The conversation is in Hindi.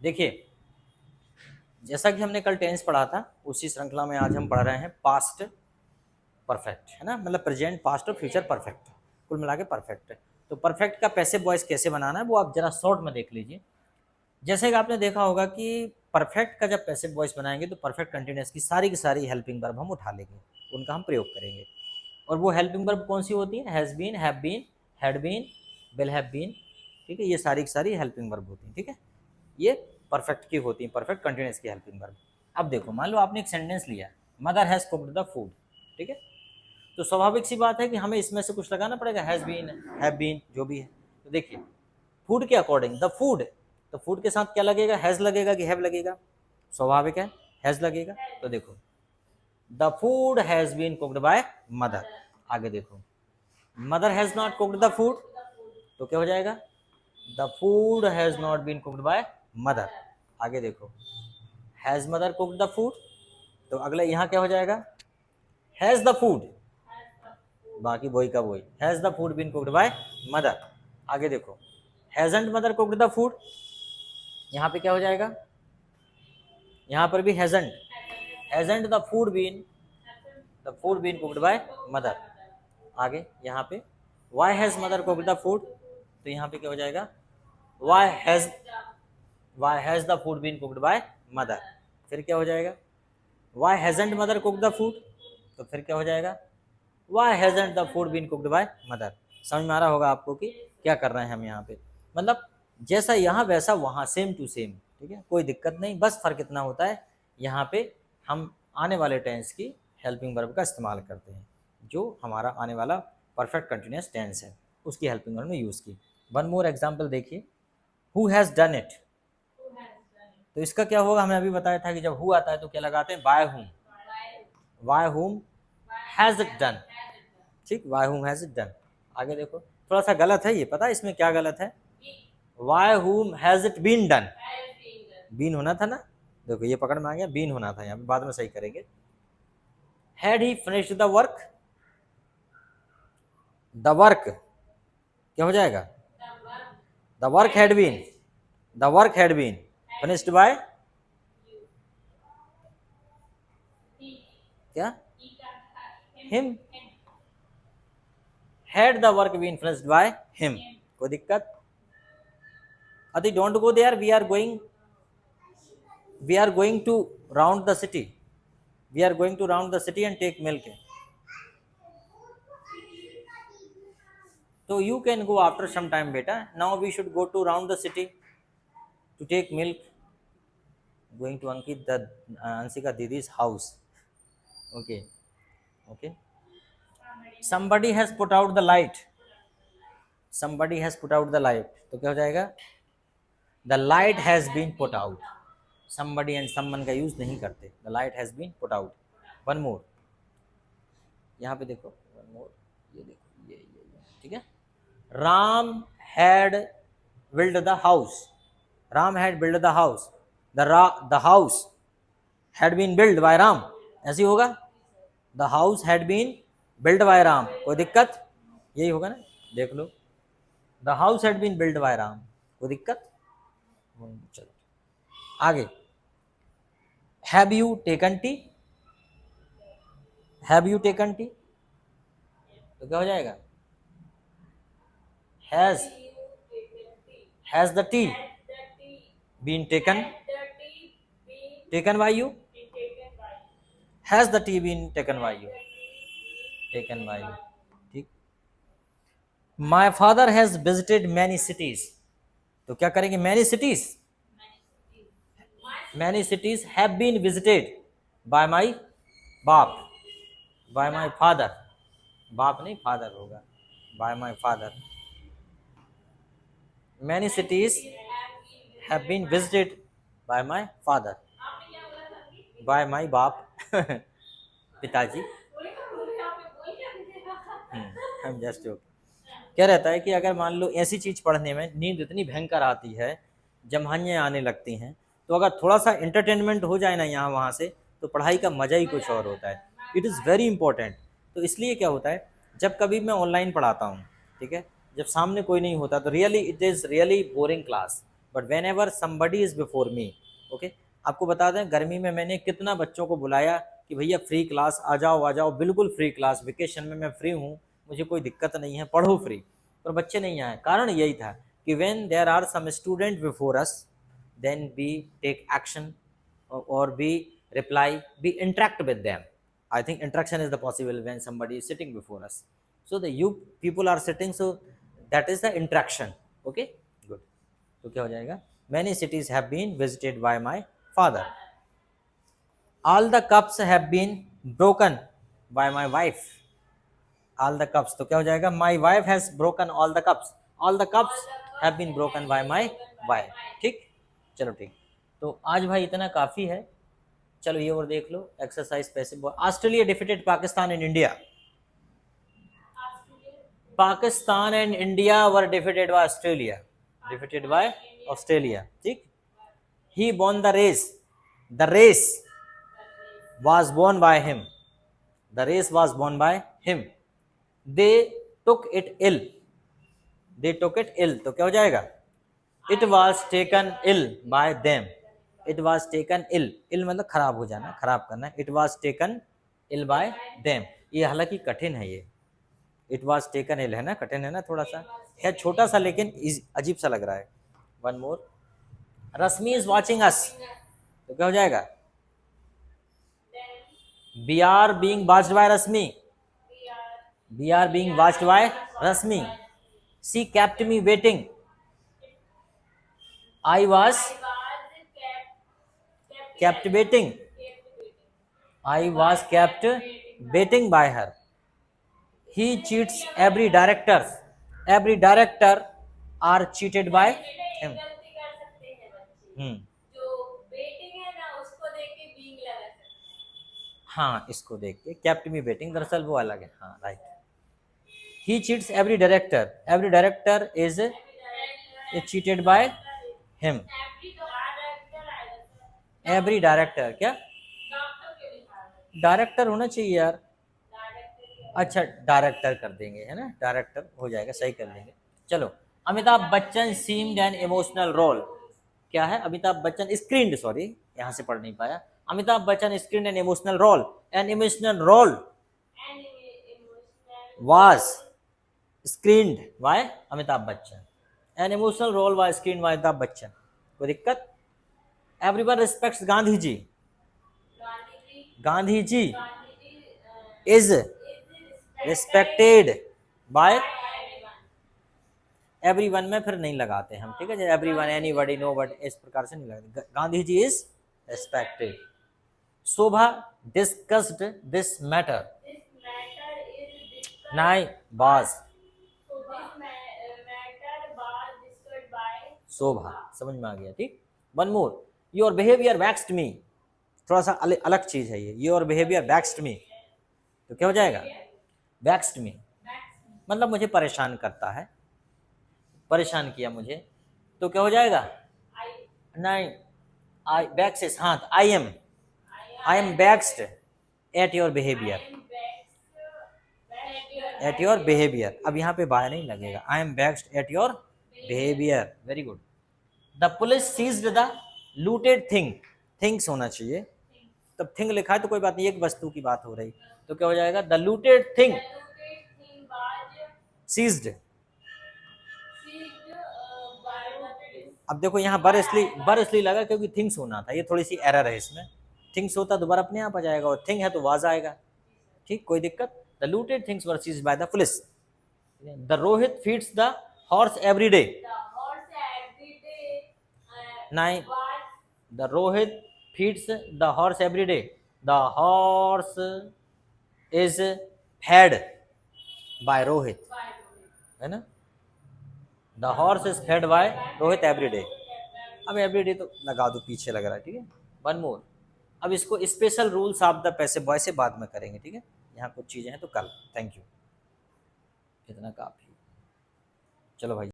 देखिए, जैसा कि हमने कल टेंस पढ़ा था, उसी श्रृंखला में आज हम पढ़ रहे हैं पास्ट परफेक्ट, है ना, मतलब प्रेजेंट, पास्ट और फ्यूचर परफेक्ट, कुल मिला के परफेक्ट है। तो परफेक्ट का पैसिव वॉइस कैसे बनाना है वो आप जरा शॉर्ट में देख लीजिए। जैसे कि आपने देखा होगा कि परफेक्ट का जब पैसिव वॉइस बनाएंगे तो परफेक्ट कंटिन्यूअस की सारी हेल्पिंग वर्ब हम उठा लेंगे, उनका हम प्रयोग करेंगे। और वो हेल्पिंग वर्ब कौन सी होती है? Has been, have been, had been, will have been, ठीक है, ये सारी की सारी हेल्पिंग वर्ब होती हैं, ठीक है, ये परफेक्ट की होती हैं, परफेक्ट कंटिन्यूअस की हेल्पिंग वर्ब। अब देखो, मान लो आपने एक सेंटेंस लिया, mother has cooked the food, ठीक है, तो स्वाभाविक सी बात है कि हमें इसमें से कुछ लगाना पड़ेगा, हैज़ बीन, हैव बीन, जो भी है। तो देखिए, फूड के अकॉर्डिंग द फूड, तो फूड के साथ क्या लगेगा? हैज़ लगेगा कि हैव लगेगा? स्वाभाविक है, हैज़ लगेगा। तो देखो, the food has been cooked by mother. आगे देखो, mother has not cooked the food, तो क्या हो जाएगा? The food has not been cooked by mother. आगे देखो, has mother cooked the food, तो अगला यहाँ क्या हो जाएगा? हैज़ द फूड, बाकी वही का वही, has the food been cooked by mother. आगे देखो, hasn't mother cooked the food, यहाँ पे क्या हो जाएगा? यहाँ पर भी hasn't, hasn't the food been cooked by mother. आगे यहाँ पे why has mother cooked the food, तो यहाँ पे क्या हो जाएगा? Why has the food been cooked by mother. फिर क्या हो जाएगा? Why hasn't mother cooked the food, तो फिर क्या हो जाएगा? Why hasn't the food been cooked by mother. समझ में आ रहा होगा आपको कि क्या कर रहे हैं हम यहाँ पे, मतलब जैसा यहाँ वैसा वहाँ, सेम टू सेम, ठीक है, कोई दिक्कत नहीं। बस फर्क इतना होता है, यहाँ पे हम आने वाले टेंस की हेल्पिंग वर्ब का इस्तेमाल करते हैं, जो हमारा आने वाला परफेक्ट कंटिन्यूअस टेंस है, उसकी हेल्पिंग वर्ब में यूज़ की। वन मोर एग्जाम्पल देखिए, हु हैज़ डन इट, तो इसका क्या होगा? हमें अभी बताया था कि जब हु आता है तो क्या लगाते हैं? By whom, by whom has it done, ठीक, Y whom has it done. आगे देखो, थोड़ा सा गलत है ये, पता है इसमें क्या गलत है? Why whom has it been done, been होना था ना, देखो ये पकड़ में आ गया, बीन होना था यहाँ पे, बाद में सही करेंगे। Had he finished the work, the work क्या हो जाएगा? The work had been finished by क्या? Him, had the work been finished by him. कोई दिक्कत? अति don't go there, we are going to round the city, we are going to round the city and take milk. तो you can go after some time बेटा, now we should go to round the city to take milk, going to Ankit the Anshika दीदी's house। Okay okay, somebody has put out the light, somebody has put out the light, तो क्या हो जाएगा? the light has been put out, somebody and someone का यूज नहीं करते, the light has been put out। one more, यहाँ पे देखो, one more, ये देखो, ये ठीक है, Ram had built the house, Ram had built the house, the house had been built by Ram, ऐसे होगा, the house had been built by Ram. कोई दिक्कत? यही होगा ना, देख लो, the house had been built by Ram, कोई दिक्कत? चलो आगे, have you taken tea, have you taken tea, तो क्या हो जाएगा? has the tea been taken by you, has the tea been taken by you, ठीक। my father has visited many cities, तो क्या करेंगे? many cities have been visited by my बाप, by my father, बाप नहीं फादर होगा, by my father, many cities have been visited by my father, by my बाप पिताजी। हम जस्ट जोक। क्या रहता है कि अगर मान लो ऐसी चीज पढ़ने में नींद इतनी भयंकर आती है, जम्हाइयाँ आने लगती हैं, तो अगर थोड़ा सा एंटरटेनमेंट हो जाए ना यहाँ वहाँ से, तो पढ़ाई का मजा ही कुछ और होता है। It is very important. तो इसलिए क्या होता है, जब कभी मैं ऑनलाइन पढ़ाता हूँ, ठीक है, जब सामने कोई नहीं होता, तो really it is really boring class, but when ever somebody is before me, okay. आपको बता दें गर्मी में मैंने कितना बच्चों को बुलाया कि भैया फ्री क्लास आ जाओ, बिल्कुल फ्री क्लास, वेकेशन में मैं फ्री हूँ, मुझे कोई दिक्कत नहीं है, पढ़ो फ्री, पर बच्चे नहीं आए। कारण यही था कि when there are some student before us then we take action और we reply, we interact with them. I think interaction is the possible when somebody is sitting before us. So the you people are sitting, so that is the interaction. Okay, good. तो क्या हो जाएगा? Many cities have been visited by my father. All the cups have been broken by my wife. All the cups, तो क्या हो जाएगा? My wife has broken all the cups. All the cups have been broken by my wife. ठीक? चलो ठीक। तो आज भाई इतना काफ़ी है। चलो ये और देख लो exercise passive. Australia defeated Pakistan and India. Pakistan and India were defeated by Australia, defeated by Australia, ठीक। He won the race, the race was won by him, the race was won by him. They took it ill, they took it ill, तो क्या हो जाएगा? It was taken ill by them, it was taken ill, ill मतलब खराब हो जाना, खराब करना। It was taken ill by them, ये हालांकि कठिन है, ये इट वॉज टेकन इल है ना, कठिन है ना, थोड़ा सा है, छोटा सा लेकिन अजीब सा लग रहा है। One more, Rashmi is watching us, तो क्या हो जाएगा? We are being watched by Rashmi, we are being watched by Rashmi. She kept me waiting, I was kept waiting, I was kept waiting by her. He cheats every director, every director are cheated by him. जो waiting है ना उसको देख के being लगा सकते हैं। हाँ, इसको देख के kept me waiting, दरअसल वो अलग है। हाँ right. He cheats every director is cheated by him. Every director, क्या डायरेक्टर होना चाहिए यार? अच्छा डायरेक्टर कर देंगे, है ना, डायरेक्टर हो जाएगा, सही कर लेंगे। चलो, Amitabh Bachchan seemed an emotional role, क्या है? अमिताभ बच्चन स्क्रीन्ड, सॉरी यहाँ से पढ़ नहीं पाया। Amitabh Bachchan screened an emotional role, an emotional role was screened by Amitabh Bachchan, an emotional role was screened by Amitabh Bachchan. कोई दिक्कत? Everyone respects Gandhi ji. Gandhi ji is respected by everyone में फिर नहीं लगाते हम, ठीक है? everyone, anybody, nobody, इस प्रकार से नहीं लगाते। Gandhi ji is respected. Shobha discussed this matter. नहीं, was. शोभा, समझ में आ गया, ठीक। One more, your behaviour vexed me, थोड़ा सा अलग चीज है ये। योर बिहेवियर वैक्स्ड मी, तो क्या हो जाएगा? वैक्स्ड मी मतलब मुझे परेशान करता है, परेशान किया मुझे, तो क्या हो जाएगा? नहीं, आई वैक्सेस, हाँ, I am vexed at your behaviour, at your behaviour. अब यहाँ पे बाय नहीं लगेगा, I am vexed at your behaviour, very good. The police seized the looted thing, things होना चाहिए, तब थिंग लिखा है तो कोई बात नहीं, एक वस्तु की बात हो रही, तो क्या हो जाएगा? The looted thing seized. अब देखो यहाँ बर इसलिए लगा क्योंकि थिंग्स होना था, ये थोड़ी सी एरर है इसमें। थिंग्स होता दोबारा अपने आप आ जाएगा, और थिंग है तो वाज आएगा, ठीक, कोई दिक्कत? The looted things were seized by the police. The Rohit feeds the horse every day, नहीं, the Rohit feeds the horse every day, the horse is fed by Rohit, है ना, the horse is fed by Rohit every day. अब एवरी डे तो लगा दो, पीछे लग रहा है, ठीक है। वन मोर, अब इसको special rules of the passive voice से बाद में करेंगे, ठीक है, यहाँ कुछ चीज़ें हैं तो कल। थैंक यू, इतना काफ़ी। चलो भाई।